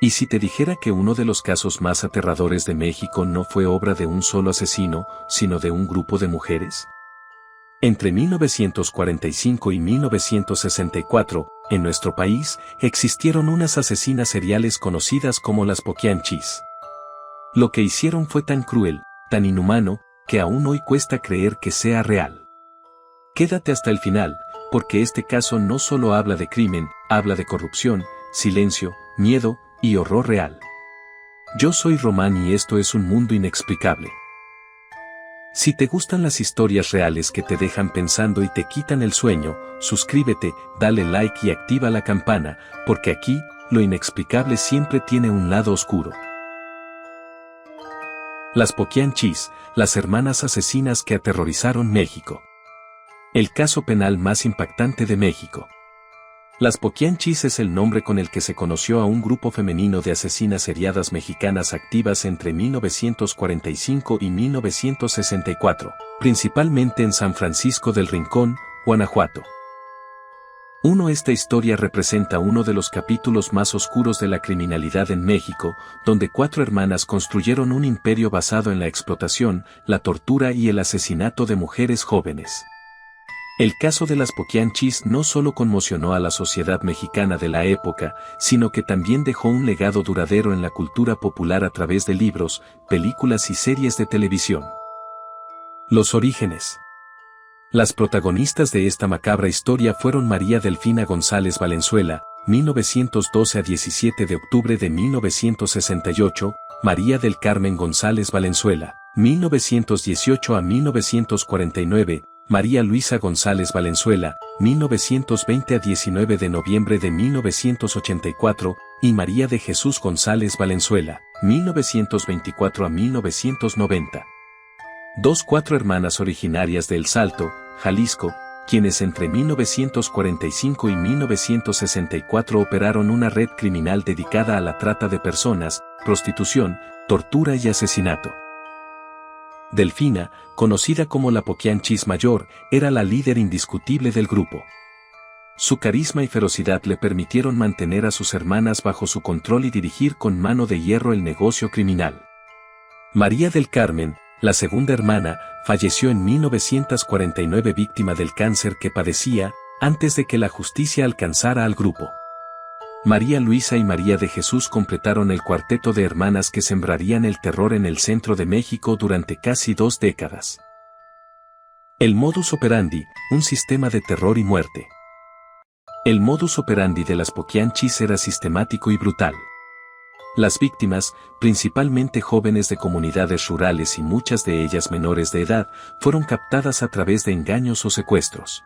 ¿Y si te dijera que uno de los casos más aterradores de México no fue obra de un solo asesino, sino de un grupo de mujeres? Entre 1945 y 1964, en nuestro país, existieron unas asesinas seriales conocidas como las Poquianchis. Lo que hicieron fue tan cruel, tan inhumano, que aún hoy cuesta creer que sea real. Quédate hasta el final, porque este caso no solo habla de crimen, habla de corrupción, silencio, miedo y horror real. Yo soy Román y esto es Un Mundo Inexplicable. Si te gustan las historias reales que te dejan pensando y te quitan el sueño, suscríbete, dale like y activa la campana, porque aquí, lo inexplicable siempre tiene un lado oscuro. Las Poquianchis, las hermanas asesinas que aterrorizaron México. El caso penal más impactante de México. Las Poquianchis es el nombre con el que se conoció a un grupo femenino de asesinas seriadas mexicanas activas entre 1945 y 1964, principalmente en San Francisco del Rincón, Guanajuato. Esta historia representa uno de los capítulos más oscuros de la criminalidad en México, donde 4 hermanas construyeron un imperio basado en la explotación, la tortura y el asesinato de mujeres jóvenes. El caso de las Poquianchis no solo conmocionó a la sociedad mexicana de la época, sino que también dejó un legado duradero en la cultura popular a través de libros, películas y series de televisión. Los orígenes. Las protagonistas de esta macabra historia fueron María Delfina González Valenzuela, 1912 a 17 de octubre de 1968, María del Carmen González Valenzuela, 1918 a 1949, María Luisa González Valenzuela, 1920 a 19 de noviembre de 1984, y María de Jesús González Valenzuela, 1924 a 1990. 4 hermanas originarias de El Salto, Jalisco, quienes entre 1945 y 1964 operaron una red criminal dedicada a la trata de personas, prostitución, tortura y asesinato. Delfina, conocida como la Poquianchis Mayor, era la líder indiscutible del grupo. Su carisma y ferocidad le permitieron mantener a sus hermanas bajo su control y dirigir con mano de hierro el negocio criminal. María del Carmen, la segunda hermana, falleció en 1949 víctima del cáncer que padecía, antes de que la justicia alcanzara al grupo. María Luisa y María de Jesús completaron el cuarteto de hermanas que sembrarían el terror en el centro de México durante casi 2 décadas. El modus operandi, un sistema de terror y muerte. El modus operandi de las Poquianchis era sistemático y brutal. Las víctimas, principalmente jóvenes de comunidades rurales y muchas de ellas menores de edad, fueron captadas a través de engaños o secuestros.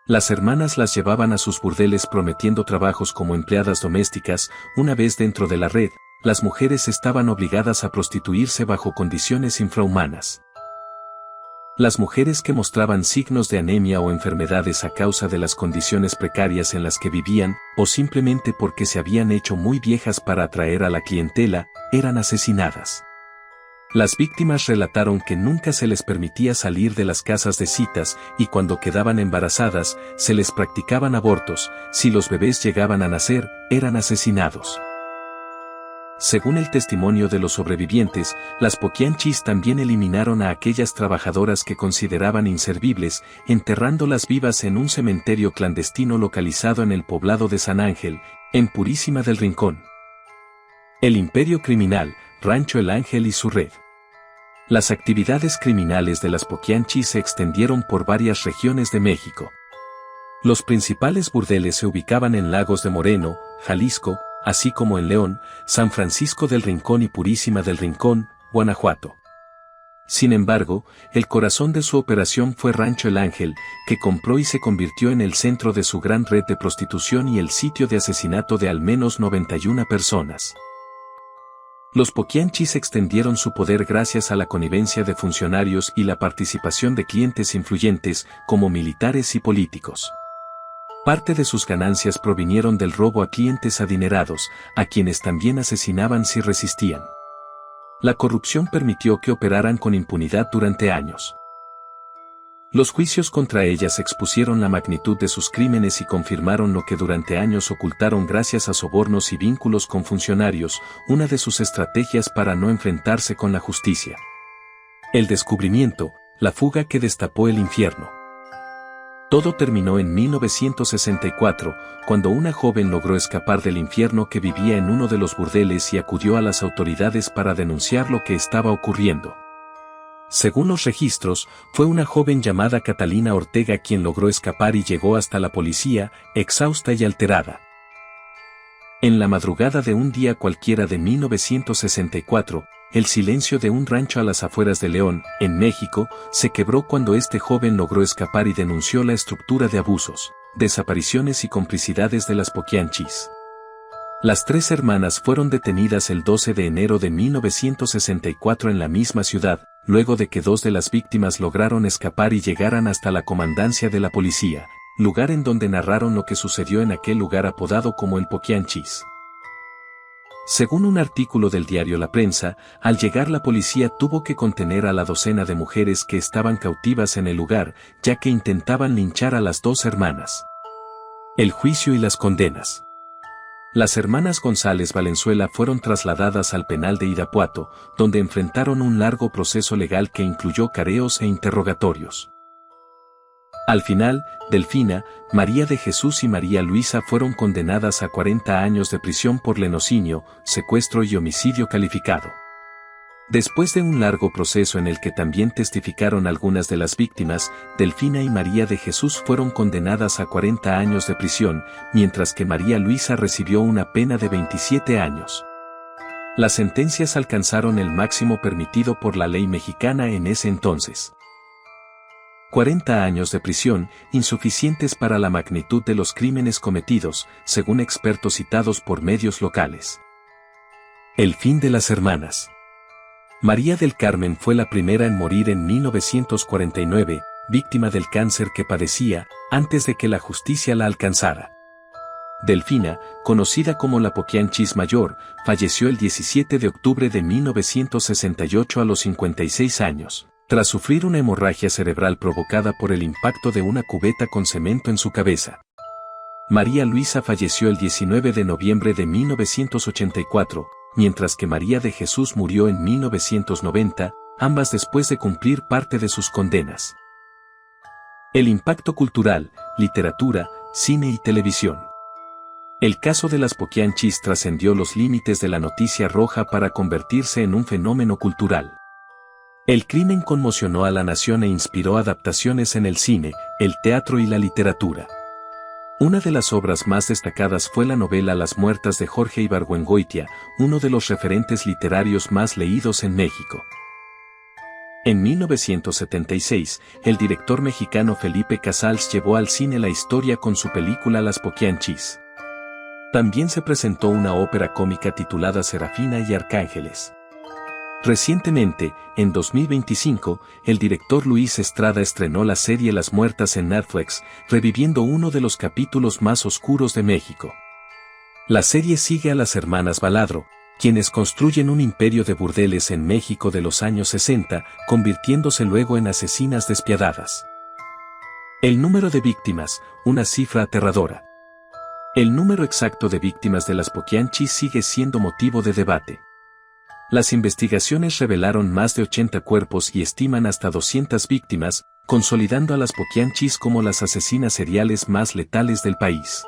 Las hermanas las llevaban a sus burdeles prometiendo trabajos como empleadas domésticas. Una vez dentro de la red, las mujeres estaban obligadas a prostituirse bajo condiciones infrahumanas. Las mujeres que mostraban signos de anemia o enfermedades a causa de las condiciones precarias en las que vivían, o simplemente porque se habían hecho muy viejas para atraer a la clientela, eran asesinadas. Las víctimas relataron que nunca se les permitía salir de las casas de citas y cuando quedaban embarazadas, se les practicaban abortos. Si los bebés llegaban a nacer, eran asesinados. Según el testimonio de los sobrevivientes, las Poquianchis también eliminaron a aquellas trabajadoras que consideraban inservibles, enterrándolas vivas en un cementerio clandestino localizado en el poblado de San Ángel, en Purísima del Rincón. El imperio criminal, Rancho El Ángel y su red. Las actividades criminales de las Poquianchis se extendieron por varias regiones de México. Los principales burdeles se ubicaban en Lagos de Moreno, Jalisco, así como en León, San Francisco del Rincón y Purísima del Rincón, Guanajuato. Sin embargo, el corazón de su operación fue Rancho El Ángel, que compró y se convirtió en el centro de su gran red de prostitución y el sitio de asesinato de al menos 91 personas. Los Poquianchis extendieron su poder gracias a la connivencia de funcionarios y la participación de clientes influyentes, como militares y políticos. Parte de sus ganancias provinieron del robo a clientes adinerados, a quienes también asesinaban si resistían. La corrupción permitió que operaran con impunidad durante años. Los juicios contra ellas expusieron la magnitud de sus crímenes y confirmaron lo que durante años ocultaron gracias a sobornos y vínculos con funcionarios, una de sus estrategias para no enfrentarse con la justicia. El descubrimiento, la fuga que destapó el infierno. Todo terminó en 1964, cuando una joven logró escapar del infierno que vivía en uno de los burdeles y acudió a las autoridades para denunciar lo que estaba ocurriendo. Según los registros, fue una joven llamada Catalina Ortega quien logró escapar y llegó hasta la policía, exhausta y alterada. En la madrugada de un día cualquiera de 1964, el silencio de un rancho a las afueras de León, en México, se quebró cuando este joven logró escapar y denunció la estructura de abusos, desapariciones y complicidades de las Poquianchis. Las tres hermanas fueron detenidas el 12 de enero de 1964 en la misma ciudad, luego de que dos de las víctimas lograron escapar y llegaran hasta la comandancia de la policía, lugar en donde narraron lo que sucedió en aquel lugar apodado como el Poquianchis. Según un artículo del diario La Prensa, al llegar la policía tuvo que contener a la docena de mujeres que estaban cautivas en el lugar, ya que intentaban linchar a las dos hermanas. El juicio y las condenas. Las hermanas González Valenzuela fueron trasladadas al penal de Irapuato, donde enfrentaron un largo proceso legal que incluyó careos e interrogatorios. Al final, Delfina, María de Jesús y María Luisa fueron condenadas a 40 años de prisión por lenocinio, secuestro y homicidio calificado. Después de un largo proceso en el que también testificaron algunas de las víctimas, Delfina y María de Jesús fueron condenadas a 40 años de prisión, mientras que María Luisa recibió una pena de 27 años. Las sentencias alcanzaron el máximo permitido por la ley mexicana en ese entonces. 40 años de prisión, insuficientes para la magnitud de los crímenes cometidos, según expertos citados por medios locales. El fin de las hermanas. María del Carmen fue la primera en morir en 1949, víctima del cáncer que padecía, antes de que la justicia la alcanzara. Delfina, conocida como la Poquianchis Mayor, falleció el 17 de octubre de 1968 a los 56 años, tras sufrir una hemorragia cerebral provocada por el impacto de una cubeta con cemento en su cabeza. María Luisa falleció el 19 de noviembre de 1984, mientras que María de Jesús murió en 1990, ambas después de cumplir parte de sus condenas. El impacto cultural, literatura, cine y televisión. El caso de las Poquianchis trascendió los límites de la noticia roja para convertirse en un fenómeno cultural. El crimen conmocionó a la nación e inspiró adaptaciones en el cine, el teatro y la literatura. Una de las obras más destacadas fue la novela Las Muertas de Jorge Ibargüengoitia, uno de los referentes literarios más leídos en México. En 1976, el director mexicano Felipe Casals llevó al cine la historia con su película Las Poquianchis. También se presentó una ópera cómica titulada Serafina y Arcángeles. Recientemente, en 2025, el director Luis Estrada estrenó la serie Las Muertas en Netflix, reviviendo uno de los capítulos más oscuros de México. La serie sigue a las hermanas Baladro, quienes construyen un imperio de burdeles en México de los años 60, convirtiéndose luego en asesinas despiadadas. El número de víctimas, una cifra aterradora. El número exacto de víctimas de las Poquianchis sigue siendo motivo de debate. Las investigaciones revelaron más de 80 cuerpos y estiman hasta 200 víctimas, consolidando a las Poquianchis como las asesinas seriales más letales del país.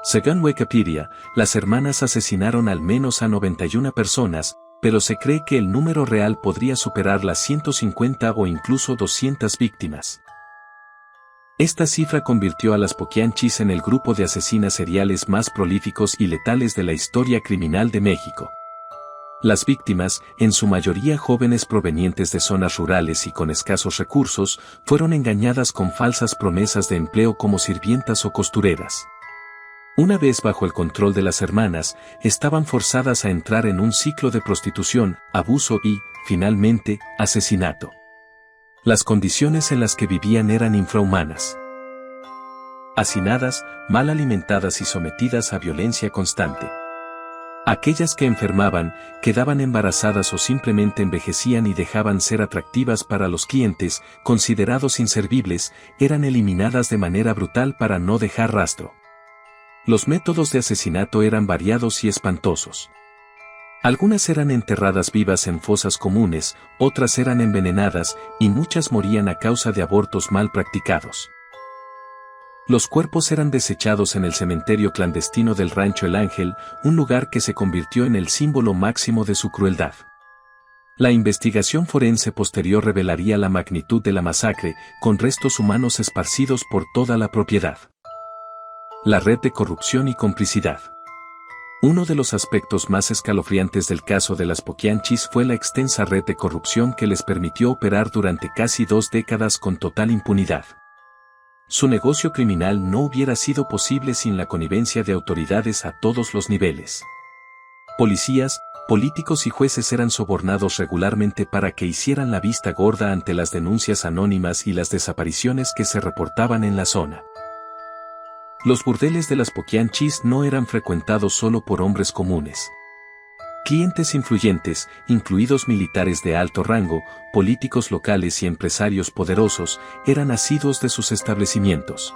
Según Wikipedia, las hermanas asesinaron al menos a 91 personas, pero se cree que el número real podría superar las 150 o incluso 200 víctimas. Esta cifra convirtió a las Poquianchis en el grupo de asesinas seriales más prolíficos y letales de la historia criminal de México. Las víctimas, en su mayoría jóvenes provenientes de zonas rurales y con escasos recursos, fueron engañadas con falsas promesas de empleo como sirvientas o costureras. Una vez bajo el control de las hermanas, estaban forzadas a entrar en un ciclo de prostitución, abuso y, finalmente, asesinato. Las condiciones en las que vivían eran infrahumanas. Hacinadas, mal alimentadas y sometidas a violencia constante. Aquellas que enfermaban, quedaban embarazadas o simplemente envejecían y dejaban ser atractivas para los clientes, considerados inservibles, eran eliminadas de manera brutal para no dejar rastro. Los métodos de asesinato eran variados y espantosos. Algunas eran enterradas vivas en fosas comunes, otras eran envenenadas, y muchas morían a causa de abortos mal practicados. Los cuerpos eran desechados en el cementerio clandestino del Rancho El Ángel, un lugar que se convirtió en el símbolo máximo de su crueldad. La investigación forense posterior revelaría la magnitud de la masacre, con restos humanos esparcidos por toda la propiedad. La red de corrupción y complicidad. Uno de los aspectos más escalofriantes del caso de las Poquianchis fue la extensa red de corrupción que les permitió operar durante casi 2 décadas con total impunidad. Su negocio criminal no hubiera sido posible sin la connivencia de autoridades a todos los niveles. Policías, políticos y jueces eran sobornados regularmente para que hicieran la vista gorda ante las denuncias anónimas y las desapariciones que se reportaban en la zona. Los burdeles de las Poquianchis no eran frecuentados solo por hombres comunes. Clientes influyentes, incluidos militares de alto rango, políticos locales y empresarios poderosos, eran asiduos de sus establecimientos.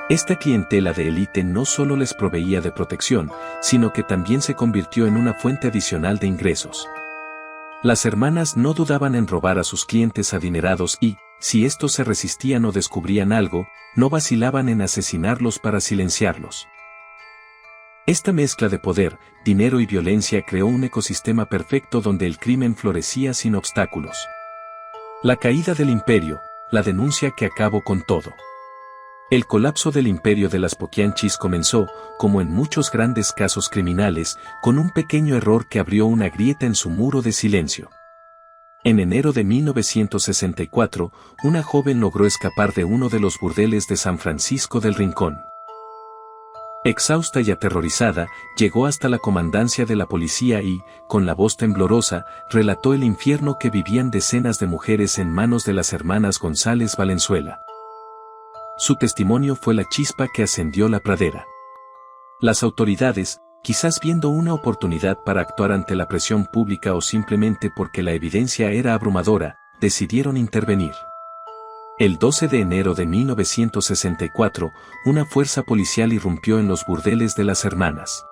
Esta clientela de élite no solo les proveía de protección, sino que también se convirtió en una fuente adicional de ingresos. Las hermanas no dudaban en robar a sus clientes adinerados y, si estos se resistían o descubrían algo, no vacilaban en asesinarlos para silenciarlos. Esta mezcla de poder, dinero y violencia creó un ecosistema perfecto donde el crimen florecía sin obstáculos. La caída del imperio, la denuncia que acabó con todo. El colapso del imperio de las Poquianchis comenzó, como en muchos grandes casos criminales, con un pequeño error que abrió una grieta en su muro de silencio. En enero de 1964, una joven logró escapar de uno de los burdeles de San Francisco del Rincón. Exhausta y aterrorizada, llegó hasta la comandancia de la policía y, con la voz temblorosa, relató el infierno que vivían decenas de mujeres en manos de las hermanas González Valenzuela. Su testimonio fue la chispa que ascendió la pradera. Las autoridades, quizás viendo una oportunidad para actuar ante la presión pública o simplemente porque la evidencia era abrumadora, decidieron intervenir. El 12 de enero de 1964, una fuerza policial irrumpió en los burdeles de las hermanas.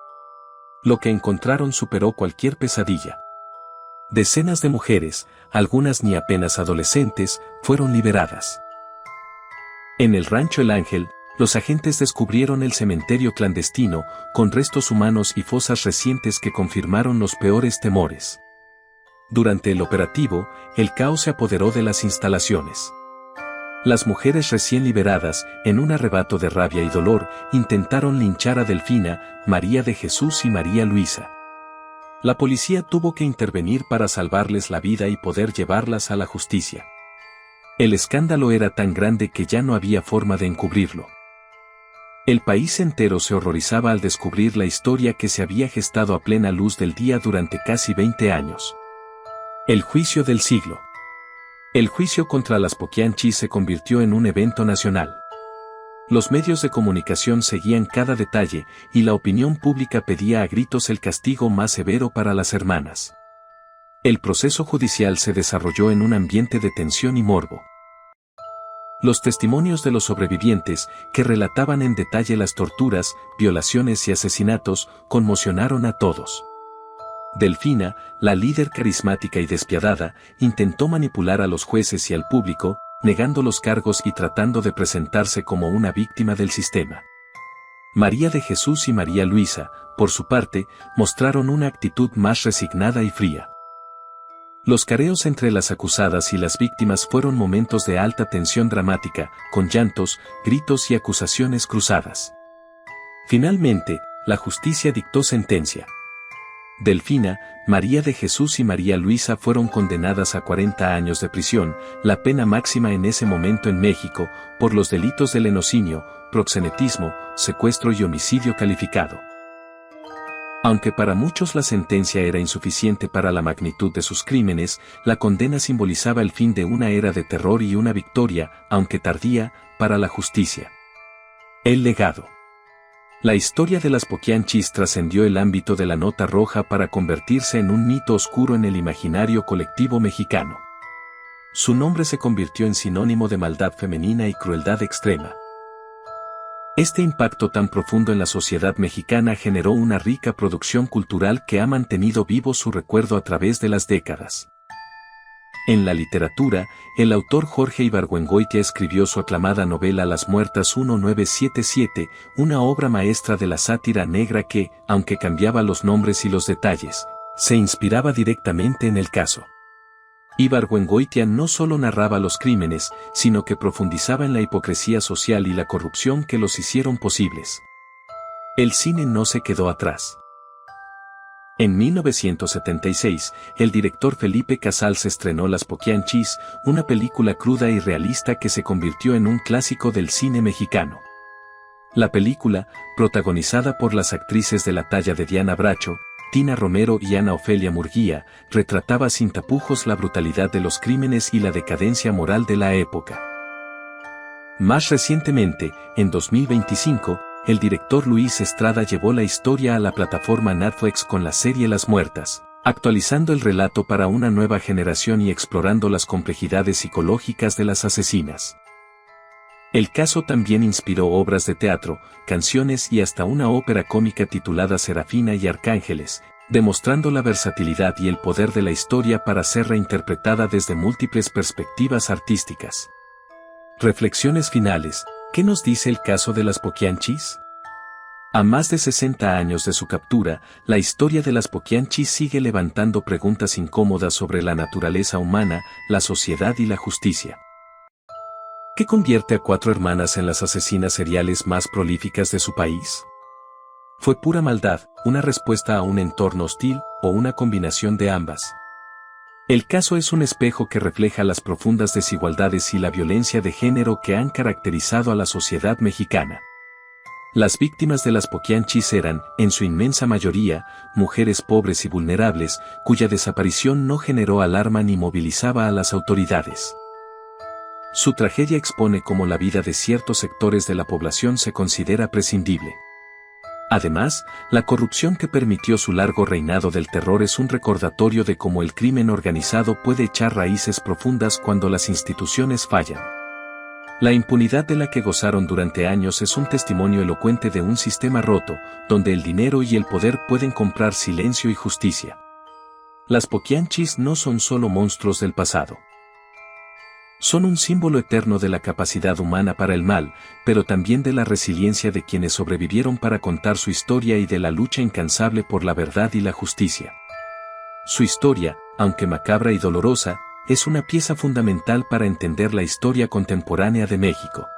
Lo que encontraron superó cualquier pesadilla. Decenas de mujeres, algunas ni apenas adolescentes, fueron liberadas. En el Rancho El Ángel, los agentes descubrieron el cementerio clandestino, con restos humanos y fosas recientes que confirmaron los peores temores. Durante el operativo, el caos se apoderó de las instalaciones. Las mujeres recién liberadas, en un arrebato de rabia y dolor, intentaron linchar a Delfina, María de Jesús y María Luisa. La policía tuvo que intervenir para salvarles la vida y poder llevarlas a la justicia. El escándalo era tan grande que ya no había forma de encubrirlo. El país entero se horrorizaba al descubrir la historia que se había gestado a plena luz del día durante casi 20 años. El juicio del siglo. El juicio contra las Poquianchis se convirtió en un evento nacional. Los medios de comunicación seguían cada detalle y la opinión pública pedía a gritos el castigo más severo para las hermanas. El proceso judicial se desarrolló en un ambiente de tensión y morbo. Los testimonios de los sobrevivientes, que relataban en detalle las torturas, violaciones y asesinatos, conmocionaron a todos. Delfina, la líder carismática y despiadada, intentó manipular a los jueces y al público, negando los cargos y tratando de presentarse como una víctima del sistema. María de Jesús y María Luisa, por su parte, mostraron una actitud más resignada y fría. Los careos entre las acusadas y las víctimas fueron momentos de alta tensión dramática, con llantos, gritos y acusaciones cruzadas. Finalmente, la justicia dictó sentencia. Delfina, María de Jesús y María Luisa fueron condenadas a 40 años de prisión, la pena máxima en ese momento en México, por los delitos de lenocinio, proxenetismo, secuestro y homicidio calificado. Aunque para muchos la sentencia era insuficiente para la magnitud de sus crímenes, la condena simbolizaba el fin de una era de terror y una victoria, aunque tardía, para la justicia. El legado. La historia de las Poquianchis trascendió el ámbito de la nota roja para convertirse en un mito oscuro en el imaginario colectivo mexicano. Su nombre se convirtió en sinónimo de maldad femenina y crueldad extrema. Este impacto tan profundo en la sociedad mexicana generó una rica producción cultural que ha mantenido vivo su recuerdo a través de las décadas. En la literatura, el autor Jorge Ibargüengoitia escribió su aclamada novela Las Muertas 1977, una obra maestra de la sátira negra que, aunque cambiaba los nombres y los detalles, se inspiraba directamente en el caso. Ibargüengoitia no solo narraba los crímenes, sino que profundizaba en la hipocresía social y la corrupción que los hicieron posibles. El cine no se quedó atrás. En 1976, el director Felipe Casals estrenó Las Poquianchis, una película cruda y realista que se convirtió en un clásico del cine mexicano. La película, protagonizada por las actrices de la talla de Diana Bracho, Tina Romero y Ana Ofelia Murguía, retrataba sin tapujos la brutalidad de los crímenes y la decadencia moral de la época. Más recientemente, en 2025, el director Luis Estrada llevó la historia a la plataforma Netflix con la serie Las Muertas, actualizando el relato para una nueva generación y explorando las complejidades psicológicas de las asesinas. El caso también inspiró obras de teatro, canciones y hasta una ópera cómica titulada Serafina y Arcángeles, demostrando la versatilidad y el poder de la historia para ser reinterpretada desde múltiples perspectivas artísticas. Reflexiones finales. ¿Qué nos dice el caso de las Poquianchis? A más de 60 años de su captura, la historia de las Poquianchis sigue levantando preguntas incómodas sobre la naturaleza humana, la sociedad y la justicia. ¿Qué convierte a 4 hermanas en las asesinas seriales más prolíficas de su país? ¿Fue pura maldad, una respuesta a un entorno hostil, o una combinación de ambas? El caso es un espejo que refleja las profundas desigualdades y la violencia de género que han caracterizado a la sociedad mexicana. Las víctimas de las Poquianchis eran, en su inmensa mayoría, mujeres pobres y vulnerables, cuya desaparición no generó alarma ni movilizaba a las autoridades. Su tragedia expone cómo la vida de ciertos sectores de la población se considera prescindible. Además, la corrupción que permitió su largo reinado del terror es un recordatorio de cómo el crimen organizado puede echar raíces profundas cuando las instituciones fallan. La impunidad de la que gozaron durante años es un testimonio elocuente de un sistema roto, donde el dinero y el poder pueden comprar silencio y justicia. Las Poquianchis no son solo monstruos del pasado. Son un símbolo eterno de la capacidad humana para el mal, pero también de la resiliencia de quienes sobrevivieron para contar su historia y de la lucha incansable por la verdad y la justicia. Su historia, aunque macabra y dolorosa, es una pieza fundamental para entender la historia contemporánea de México.